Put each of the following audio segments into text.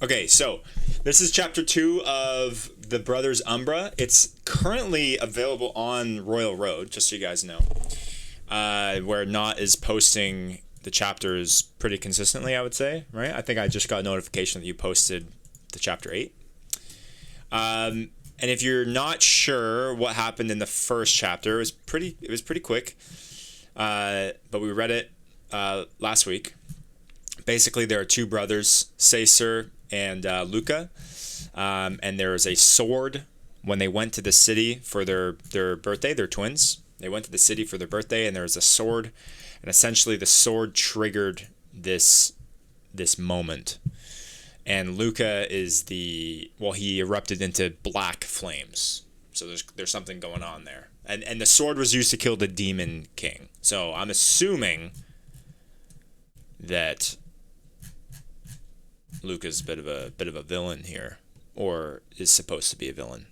Okay, so this is chapter 2 of The Brothers Umbra. It's currently available on Royal Road, just so you guys know, where Dnaught is posting the chapters pretty consistently, I would say, right? I think I just got a notification that you posted the chapter 8. And if you're not sure what happened in the first chapter, it was pretty quick, but we read it last week. Basically, there are two brothers, Caesar and Luca, and there is a sword. When they went to the city for their birthday, they're twins. They went to the city for their birthday, and there was a sword, and essentially the sword triggered this moment. And Luca is he erupted into black flames. So there's something going on there, and the sword was used to kill the demon king. So I'm assuming that Luca's a bit of a villain here, or is supposed to be a villain.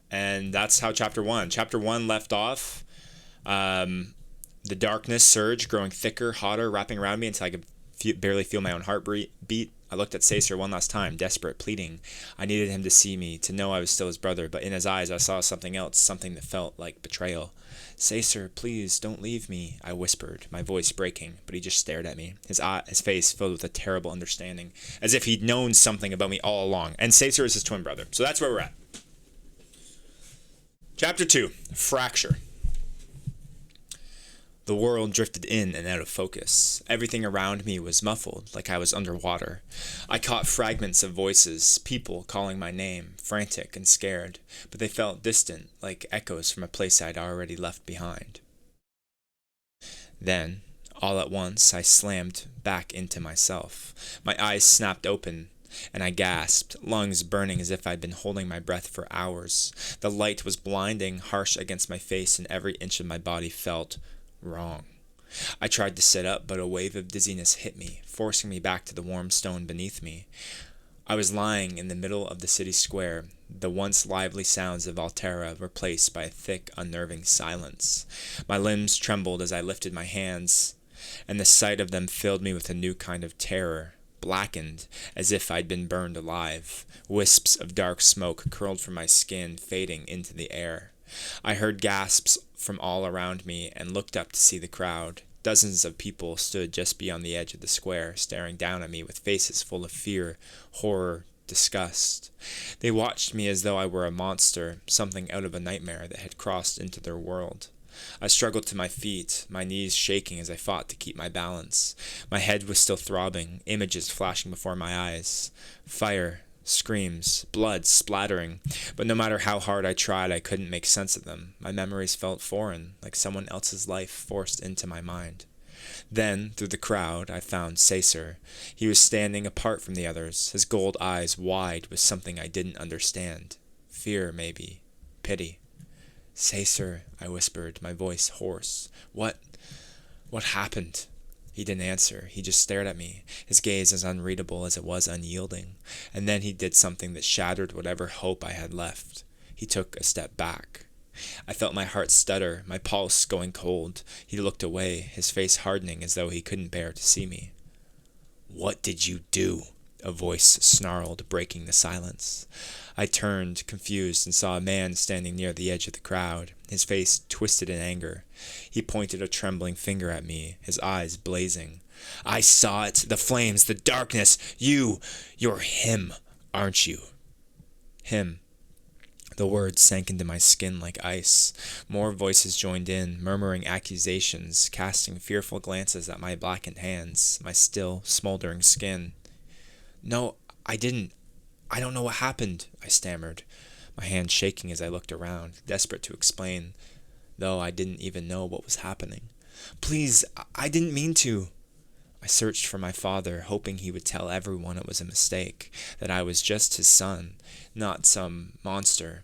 And that's how chapter 1. Chapter 1 left off. The darkness surged, growing thicker, hotter, wrapping around me until I could barely feel my own heart beat. I looked at Caesar one last time, desperate, pleading. I needed him to see me, to know I was still his brother, but in his eyes I saw something else, something that felt like betrayal. Caesar, please, don't leave me, I whispered, my voice breaking, but he just stared at me, his face filled with a terrible understanding, as if he'd known something about me all along. And Caesar is his twin brother. So that's where we're at. Chapter 2, Fracture. The world drifted in and out of focus. Everything around me was muffled, like I was underwater. I caught fragments of voices, people calling my name, frantic and scared, but they felt distant, like echoes from a place I'd already left behind. Then, all at once, I slammed back into myself. My eyes snapped open, and I gasped, lungs burning as if I'd been holding my breath for hours. The light was blinding, harsh against my face, and every inch of my body felt wrong. I tried to sit up, but a wave of dizziness hit me, forcing me back to the warm stone beneath me. I was lying in the middle of the city square, the once lively sounds of Altera replaced by a thick, unnerving silence. My limbs trembled as I lifted my hands, and the sight of them filled me with a new kind of terror, blackened as if I'd been burned alive. Wisps of dark smoke curled from my skin, fading into the air. I heard gasps from all around me and looked up to see the crowd. Dozens of people stood just beyond the edge of the square, staring down at me with faces full of fear, horror, disgust. They watched me as though I were a monster, something out of a nightmare that had crossed into their world. I struggled to my feet, my knees shaking as I fought to keep my balance. My head was still throbbing, images flashing before my eyes. Fire, screams, blood splattering, but no matter how hard I tried, I couldn't make sense of them. My memories felt foreign, like someone else's life forced into my mind. Then, through the crowd, I found Caesar. He was standing apart from the others, his gold eyes wide with something I didn't understand. Fear, maybe. Pity. Caesar, I whispered, my voice hoarse. What happened? He didn't answer. He just stared at me, his gaze as unreadable as it was unyielding. And then he did something that shattered whatever hope I had left. He took a step back. I felt my heart stutter, my pulse going cold. He looked away, his face hardening as though he couldn't bear to see me. What did you do? A voice snarled, breaking the silence. I turned, confused, and saw a man standing near the edge of the crowd, his face twisted in anger. He pointed a trembling finger at me, his eyes blazing. I saw it, the flames, the darkness. You're him, aren't you? Him. The words sank into my skin like ice. More voices joined in, murmuring accusations, casting fearful glances at my blackened hands, my still, smoldering skin. No, I didn't. I don't know what happened, I stammered, my hand shaking as I looked around, desperate to explain, though I didn't even know what was happening. Please, I didn't mean to. I searched for my father, hoping he would tell everyone it was a mistake, that I was just his son, not some monster.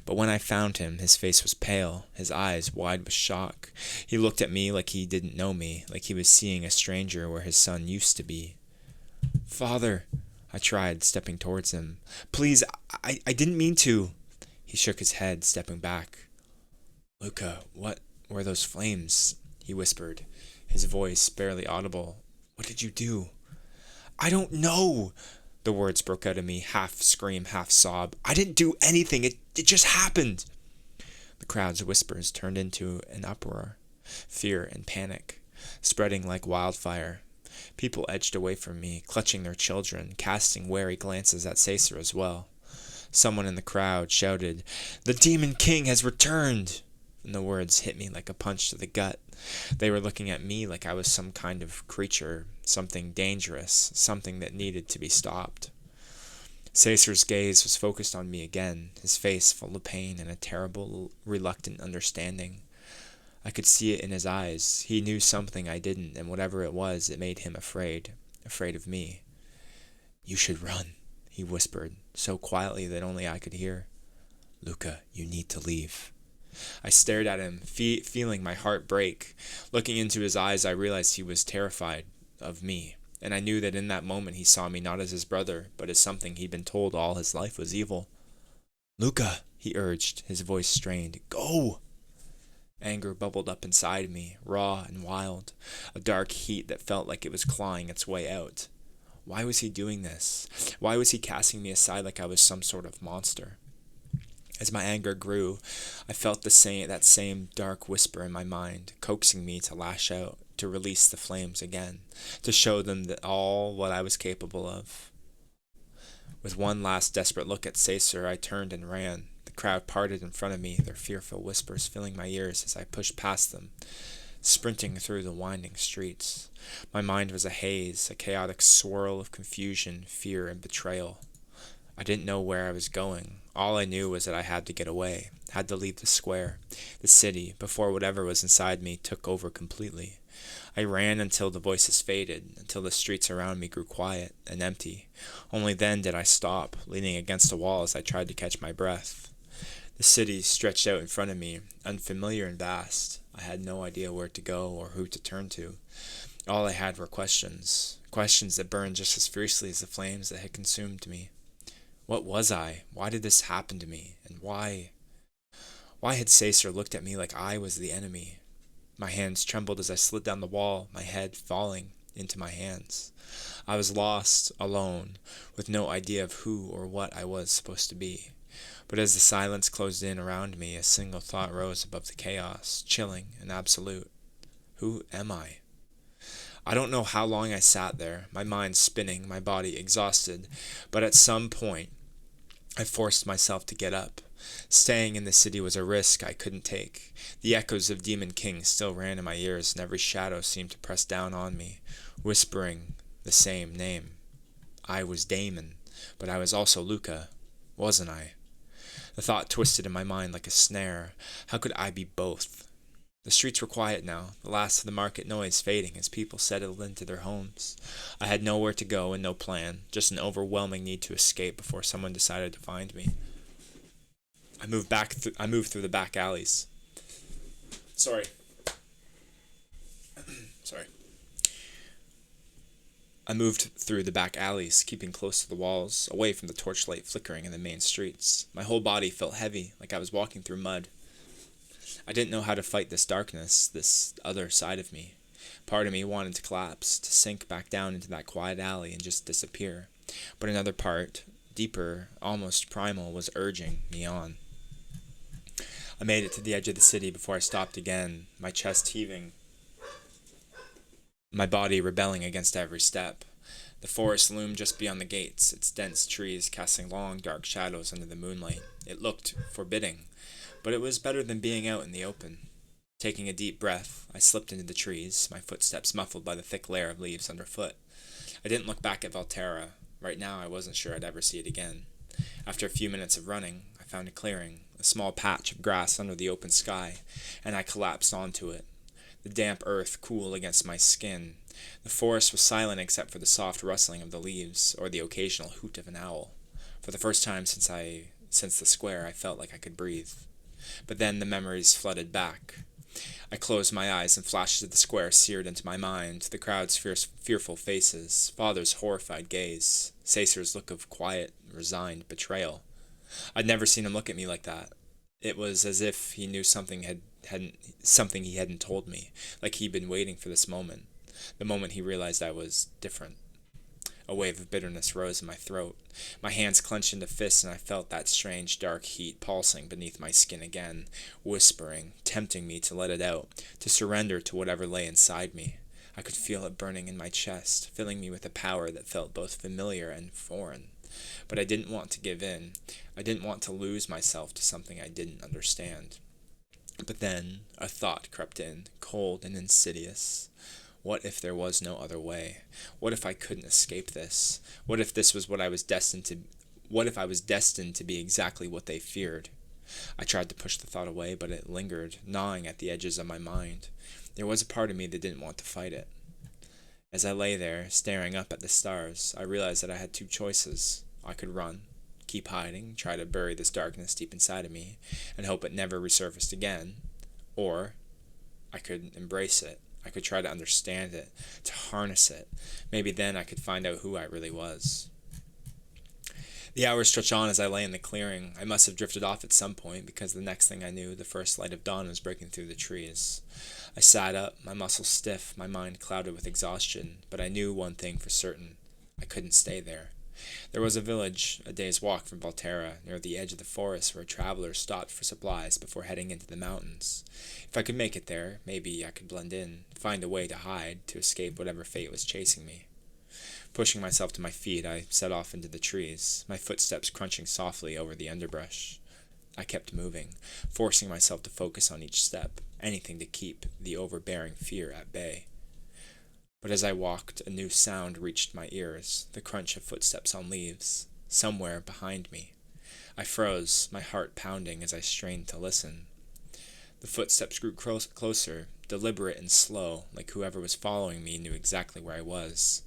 But when I found him, his face was pale, his eyes wide with shock. He looked at me like he didn't know me, like he was seeing a stranger where his son used to be. Father, I tried, stepping towards him. Please, I didn't mean to. He shook his head, stepping back. Luca, what were those flames? He whispered, his voice barely audible. What did you do? I don't know. The words broke out of me, half scream, half sob. I didn't do anything. It just happened. The crowd's whispers turned into an uproar, fear and panic, spreading like wildfire. People edged away from me, clutching their children, casting wary glances at Caesar as well. Someone in the crowd shouted, "The Demon King has returned!" And the words hit me like a punch to the gut. They were looking at me like I was some kind of creature, something dangerous, something that needed to be stopped. Caesar's gaze was focused on me again, his face full of pain and a terrible, reluctant understanding. I could see it in his eyes. He knew something I didn't, and whatever it was, it made him afraid of me. "You should run," he whispered, so quietly that only I could hear. "Luca, you need to leave." I stared at him, feeling my heart break. Looking into his eyes, I realized he was terrified of me, and I knew that in that moment he saw me not as his brother, but as something he'd been told all his life was evil. "Luca," he urged, his voice strained. "Go!" Anger bubbled up inside me, raw and wild, a dark heat that felt like it was clawing its way out. Why was he doing this? Why was he casting me aside like I was some sort of monster? As my anger grew, I felt that same dark whisper in my mind, coaxing me to lash out, to release the flames again, to show them that all what I was capable of. With one last desperate look at Caesar, I turned and ran. The crowd parted in front of me, their fearful whispers filling my ears as I pushed past them, sprinting through the winding streets. My mind was a haze, a chaotic swirl of confusion, fear, and betrayal. I didn't know where I was going. All I knew was that I had to get away, had to leave the square, the city, before whatever was inside me took over completely. I ran until the voices faded, until the streets around me grew quiet and empty. Only then did I stop, leaning against a wall as I tried to catch my breath. The city stretched out in front of me, unfamiliar and vast. I had no idea where to go or who to turn to. All I had were questions that burned just as fiercely as the flames that had consumed me. What was I? Why did this happen to me? And why had Caesar looked at me like I was the enemy? My hands trembled as I slid down the wall, my head falling into my hands. I was lost, alone, with no idea of who or what I was supposed to be. But as the silence closed in around me, a single thought rose above the chaos, chilling and absolute. Who am I? I don't know how long I sat there, my mind spinning, my body exhausted, but at some point, I forced myself to get up. Staying in the city was a risk I couldn't take. The echoes of Demon King still ran in my ears, and every shadow seemed to press down on me, whispering the same name. I was Damon, but I was also Luca, wasn't I? The thought twisted in my mind like a snare. How could I be both? The streets were quiet now, the last of the market noise fading as people settled into their homes. I had nowhere to go and no plan, just an overwhelming need to escape before someone decided to find me. I moved through the back alleys. Sorry. I moved through the back alleys, keeping close to the walls, away from the torchlight flickering in the main streets. My whole body felt heavy, like I was walking through mud. I didn't know how to fight this darkness, this other side of me. Part of me wanted to collapse, to sink back down into that quiet alley and just disappear. But another part, deeper, almost primal, was urging me on. I made it to the edge of the city before I stopped again, my chest heaving, my body rebelling against every step. The forest loomed just beyond the gates, its dense trees casting long, dark shadows under the moonlight. It looked forbidding, but it was better than being out in the open. Taking a deep breath, I slipped into the trees, my footsteps muffled by the thick layer of leaves underfoot. I didn't look back at Valterra. Right now, I wasn't sure I'd ever see it again. After a few minutes of running, I found a clearing, a small patch of grass under the open sky, and I collapsed onto it. The damp earth cool against my skin. The forest was silent except for the soft rustling of the leaves, or the occasional hoot of an owl. For the first time since the square, I felt like I could breathe. But then the memories flooded back. I closed my eyes and flashes of the square seared into my mind, the crowd's fearful faces, Father's horrified gaze, Caesar's look of quiet, resigned betrayal. I'd never seen him look at me like that. It was as if he knew something he hadn't told me, like he'd been waiting for this moment, the moment he realized I was different. A wave of bitterness rose in my throat. My hands clenched into fists, and I felt that strange dark heat pulsing beneath my skin again, whispering, tempting me to let it out, to surrender to whatever lay inside me. I could feel it burning in my chest, filling me with a power that felt both familiar and foreign. But I didn't want to give in. I didn't want to lose myself to something I didn't understand. But then a thought crept in, cold and insidious. What if there was no other way? What if I couldn't escape this? What if this was what if I was destined to be exactly what they feared? I tried to push the thought away, but it lingered, gnawing at the edges of my mind. There was a part of me that didn't want to fight it. As I lay there, staring up at the stars, I realized that I had two choices. I could run, keep hiding, try to bury this darkness deep inside of me, and hope it never resurfaced again. Or I could embrace it. I could try to understand it, to harness it. Maybe then I could find out who I really was. The hours stretched on as I lay in the clearing. I must have drifted off at some point, because the next thing I knew, the first light of dawn was breaking through the trees. I sat up, my muscles stiff, my mind clouded with exhaustion, but I knew one thing for certain. I couldn't stay there. There was a village, a day's walk from Valterra, near the edge of the forest where travelers stopped for supplies before heading into the mountains. If I could make it there, maybe I could blend in, find a way to hide, to escape whatever fate was chasing me. Pushing myself to my feet, I set off into the trees, my footsteps crunching softly over the underbrush. I kept moving, forcing myself to focus on each step, anything to keep the overbearing fear at bay. But as I walked, a new sound reached my ears, the crunch of footsteps on leaves, somewhere behind me. I froze, my heart pounding as I strained to listen. The footsteps grew closer, deliberate and slow, like whoever was following me knew exactly where I was.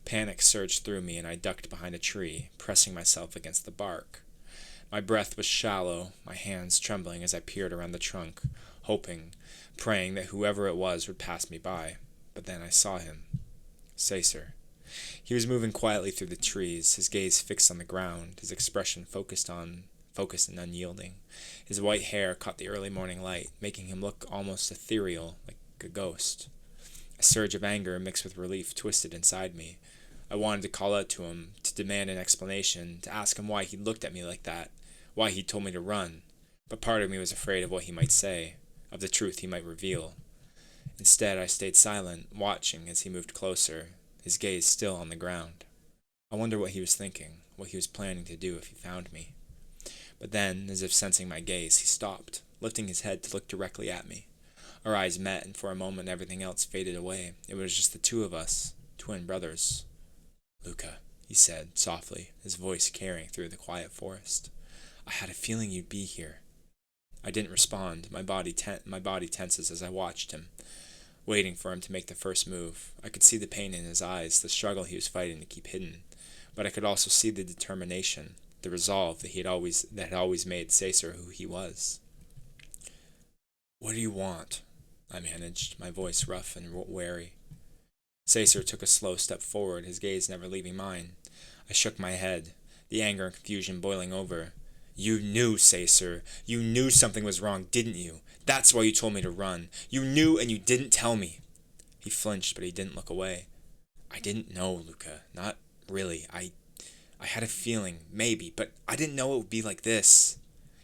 Panic surged through me, and I ducked behind a tree, pressing myself against the bark. My breath was shallow, my hands trembling as I peered around the trunk, hoping, praying that whoever it was would pass me by. But then I saw him. Caesar. He was moving quietly through the trees, his gaze fixed on the ground, his expression focused and unyielding. His white hair caught the early morning light, making him look almost ethereal, like a ghost. A surge of anger mixed with relief twisted inside me. I wanted to call out to him, to demand an explanation, to ask him why he looked at me like that, why he told me to run. But part of me was afraid of what he might say, of the truth he might reveal. Instead, I stayed silent, watching as he moved closer, his gaze still on the ground. I wondered what he was thinking, what he was planning to do if he found me. But then, as if sensing my gaze, he stopped, lifting his head to look directly at me. Our eyes met, and for a moment everything else faded away. It was just the two of us, twin brothers. "Luca," he said, softly, his voice carrying through the quiet forest. "I had a feeling you'd be here." I didn't respond, my body tenses as I watched him, waiting for him to make the first move. I could see the pain in his eyes, the struggle he was fighting to keep hidden, but I could also see the determination, the resolve that had always made Caesar who he was. "What do you want?" I managed, my voice rough and wary. Caesar took a slow step forward, his gaze never leaving mine. I shook my head, the anger and confusion boiling over. "You knew, Caesar. You knew something was wrong, didn't you? That's why you told me to run. You knew and you didn't tell me." He flinched, but he didn't look away. "I didn't know, Luca. Not really. I had a feeling, maybe, but I didn't know it would be like this."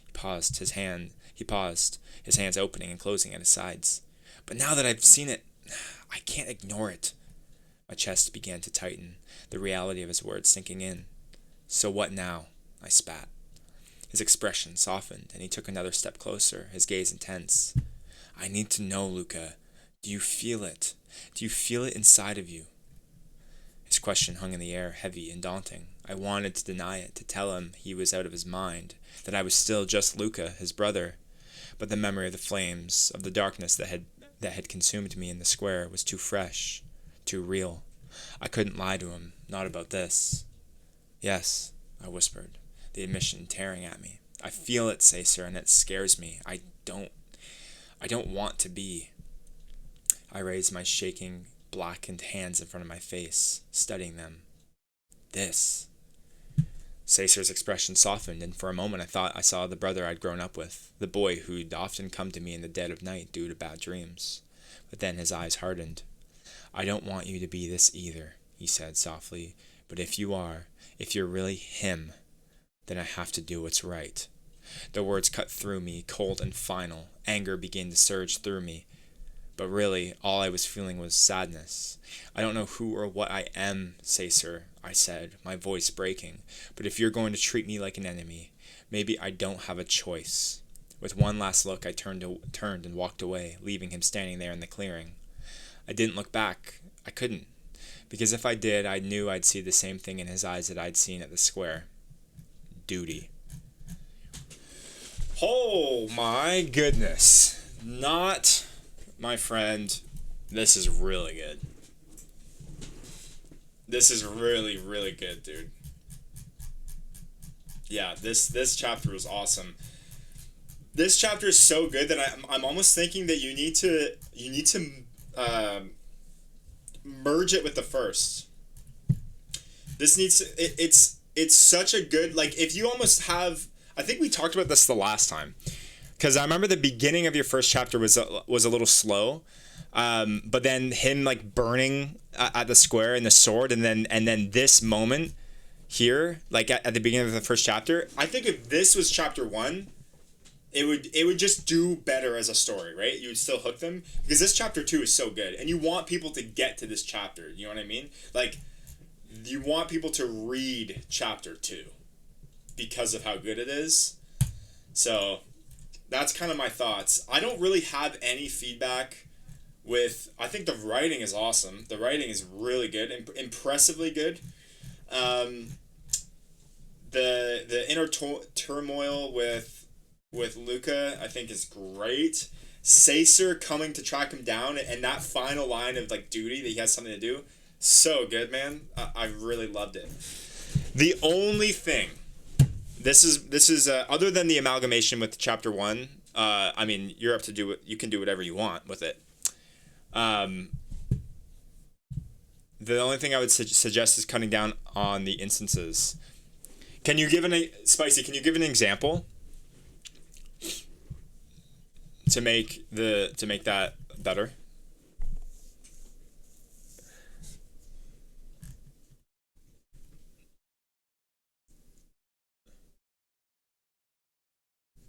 He paused, his hands opening and closing at his sides. "But now that I've seen it, I can't ignore it." My chest began to tighten, the reality of his words sinking in. "So what now?" I spat. His expression softened, and he took another step closer, his gaze intense. "I need to know, Luca. Do you feel it? Do you feel it inside of you?" His question hung in the air, heavy and daunting. I wanted to deny it, to tell him he was out of his mind, that I was still just Luca, his brother. But the memory of the flames, of the darkness that had consumed me in the square, was too fresh, too real. I couldn't lie to him, not about this. "Yes," I whispered, the admission tearing at me. "I feel it, Caesar, and it scares me. I don't want to be." I raised my shaking, blackened hands in front of my face, studying them. "This." Caesar's expression softened, and for a moment I thought I saw the brother I'd grown up with, the boy who'd often come to me in the dead of night due to bad dreams. But then his eyes hardened. "I don't want you to be this either," he said softly, But if you're really him, then I have to do what's right. The words cut through me, cold and final. Anger began to surge through me. But really, all I was feeling was sadness. I don't know who or what I am, Caesar, I said, my voice breaking. But if you're going to treat me like an enemy, maybe I don't have a choice. With one last look, I turned and walked away, leaving him standing there in the clearing. I didn't look back. I couldn't. Because if I did, I knew I'd see the same thing in his eyes that I'd seen at the square. Duty. Oh my goodness. Not, my friend, this is really good. This is really, really good, dude. Yeah, this chapter was awesome. This chapter is so good that I'm almost thinking that you need to merge it with the first. This needs it's such a good, like, if you almost have, I think we talked about this the last time, because I remember the beginning of your first chapter was a little slow, but then him like burning at the square and the sword, and then this moment here, like at the beginning of the first chapter. I think if this was chapter 1, it would just do better as a story, right? You would still hook them, because this chapter 2 is so good, and you want people to get to this chapter. You know what I mean? Like, you want people to read chapter 2 because of how good it is. So that's kind of my thoughts. I don't really have any feedback with. I think the writing is awesome. The writing is really good, impressively good. The inner turmoil with Luca, I think, is great. Caesar coming to track him down, and that final line of like duty, that he has something to do, so good, man. I really loved it. The only thing, this is other than the amalgamation with chapter 1. I mean, you're up to do it. You can do whatever you want with it. The only thing I would suggest is cutting down on the instances. Can you give Spicy? Can you give an example to make that better?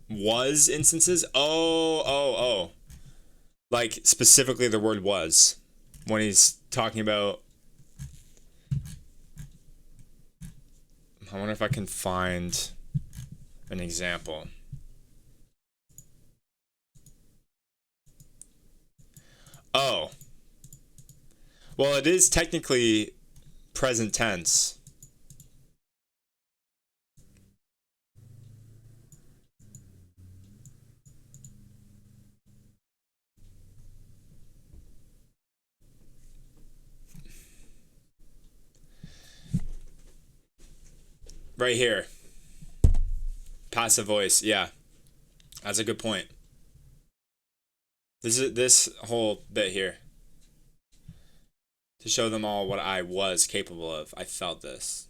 Was instances? Oh. Like specifically the word was, when he's talking about. I wonder if I can find an example. Oh. Well, it is technically present tense. Right here. Passive voice. Yeah. That's a good point. This whole bit here. To show them all what I was capable of. I felt this.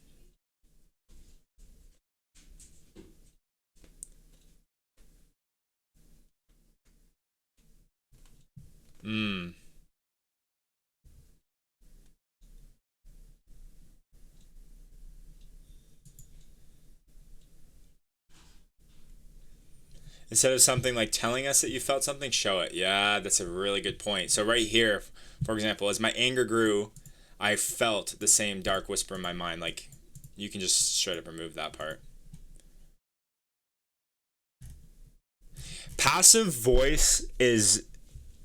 Instead of something like telling us that you felt something, show it. Yeah, that's a really good point. So right here, for example, as my anger grew, I felt the same dark whisper in my mind. Like, you can just straight up remove that part. Passive voice is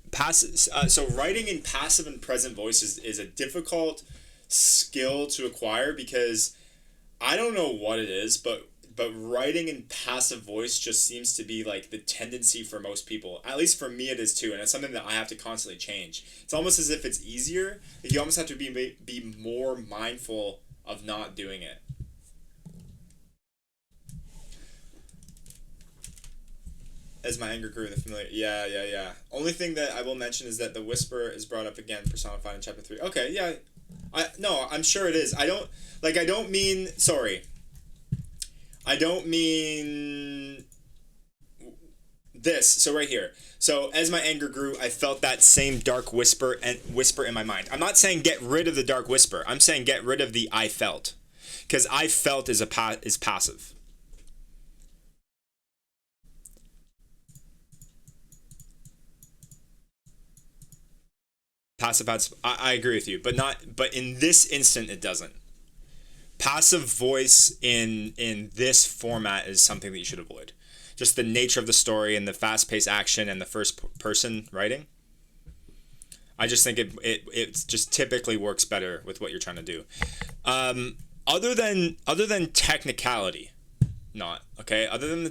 passive. So writing in passive and present voice is a difficult skill to acquire, because I don't know what it is, but writing in passive voice just seems to be like the tendency for most people. At least for me, it is too, and it's something that I have to constantly change. It's almost as if it's easier. Like, you almost have to be more mindful of not doing it. As my anger grew, the familiar. Yeah. Only thing that I will mention is that the whisper is brought up again, personified in chapter 3. Okay, yeah. I'm sure it is. I don't mean, sorry. I don't mean So right here. So as my anger grew, I felt that same dark whisper in my mind. I'm not saying get rid of the dark whisper. I'm saying get rid of the I felt, because I felt is passive. Passive. I agree with you, but not. But in this instant, it doesn't. Passive voice in this format is something that you should avoid. Just the nature of the story and the fast paced action and the first person writing. I just think it just typically works better with what you're trying to do. Other than technicality, not okay. Other than the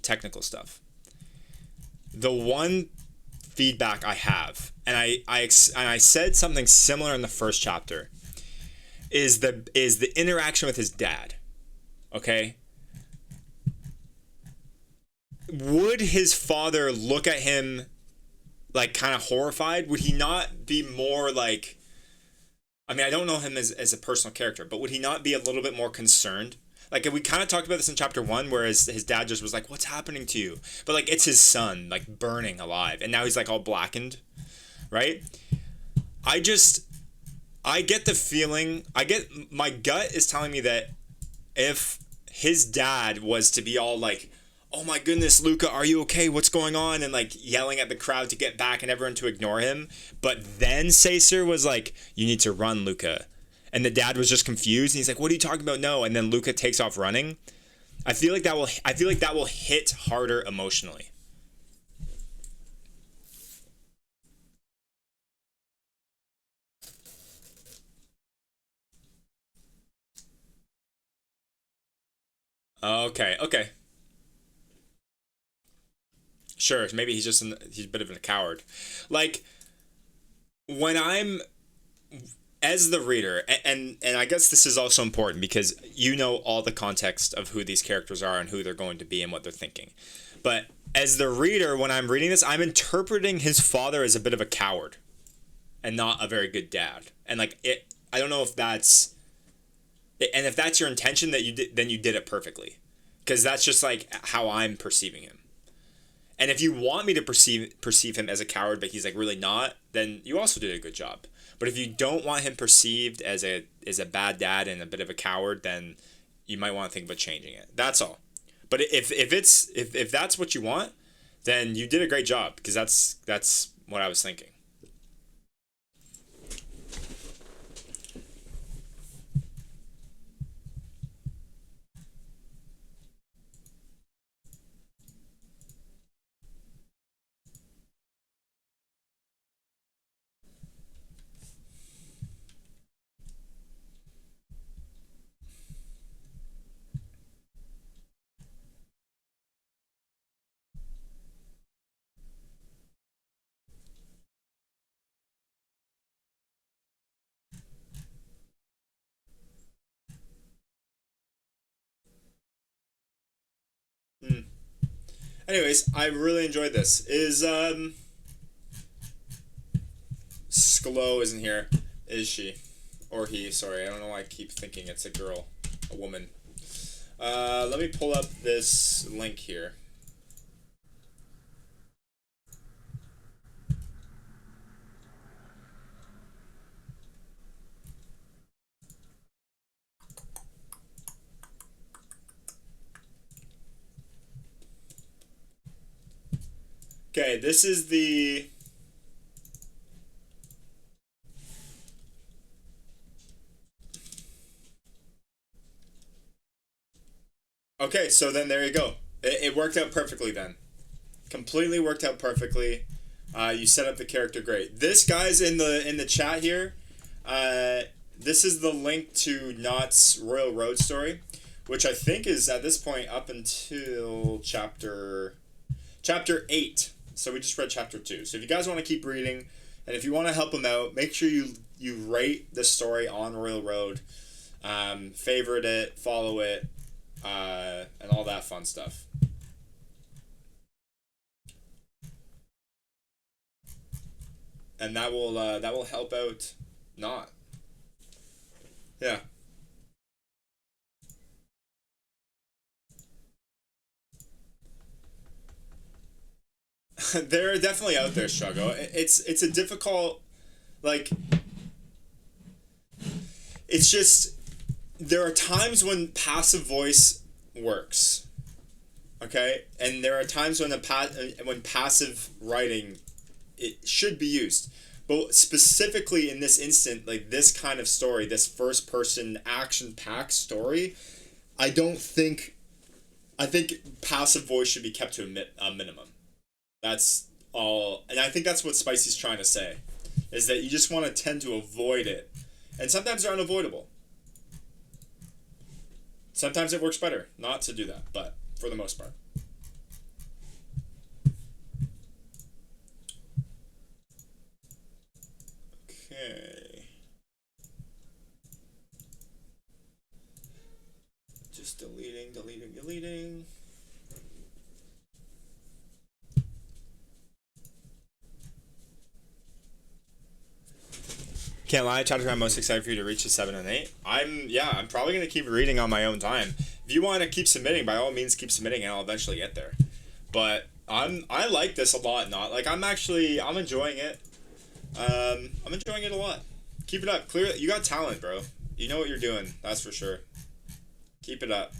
technical stuff, the one feedback I have, and I said something similar in the first chapter, is the interaction with his dad. Okay, would his father look at him like kind of horrified? Would he not be more like, I mean, I don't know him as a personal character, but would he not be a little bit more concerned? Like, we kind of talked about this in chapter one, where his dad just was like, "What's happening to you?" But like, it's his son, like burning alive, and now he's like all blackened, right? I just, I get the feeling, my gut is telling me that if his dad was to be all like, "Oh my goodness, Luca, are you okay? What's going on?" and like yelling at the crowd to get back and everyone to ignore him, but then Caesar was like, "You need to run, Luca," and the dad was just confused and he's like, "What are you talking about? No," and then Luca takes off running. I feel like that will hit harder emotionally. Okay, okay, sure. Maybe he's a bit of a coward. Like, when I'm as the reader, and I guess this is also important because you know all the context of who these characters are and who they're going to be and what they're thinking. But as the reader, when I'm reading this, I'm interpreting his father as a bit of a coward and not a very good dad. And like it, I don't know if that's, and if that's your intention, that you did, then you did it perfectly, because that's just like how I'm perceiving him. And if you want me to perceive him as a coward, but he's like really not, then you also did a good job. But if you don't want him perceived as a bad dad and a bit of a coward, then you might want to think about changing it. That's all. But if that's what you want, then you did a great job, because that's what I was thinking. Hmm. Anyways, I really enjoyed this. Is Sklo isn't here, is she? Or he, sorry, I don't know why I keep thinking it's a girl, a woman. Let me pull up this link here. Okay, this is the. Okay, so then there you go. It worked out perfectly then. Completely worked out perfectly. You set up the character great. This guy's in the chat here. This is the link to Knott's Royal Road story, which I think is at this point up until chapter 8. So we just read chapter 2. So if you guys want to keep reading, and if you want to help him out, make sure you rate the story on Royal Road, favorite it, follow it, and all that fun stuff. And that will help out. Not. Yeah. They're definitely out there, struggle. It's a difficult, like, it's just, there are times when passive voice works, okay, and there are times when when passive writing, it should be used. But specifically in this instant, like this kind of story, this first person action packed story, I don't think. I think passive voice should be kept to a minimum. That's all, and I think that's what Spicy's trying to say, is that you just want to tend to avoid it, and sometimes they're unavoidable. Sometimes it works better not to do that, but for the most part. Okay. Just deleting. Can't lie, chapter I'm most excited for you to reach is 7 and 8. I'm probably gonna keep reading on my own time. If you want to keep submitting, by all means keep submitting, and I'll eventually get there. But I like this a lot. Not like I'm enjoying it. I'm enjoying it a lot. Keep it up. Clear. You got talent, bro. You know what you're doing. That's for sure. Keep it up.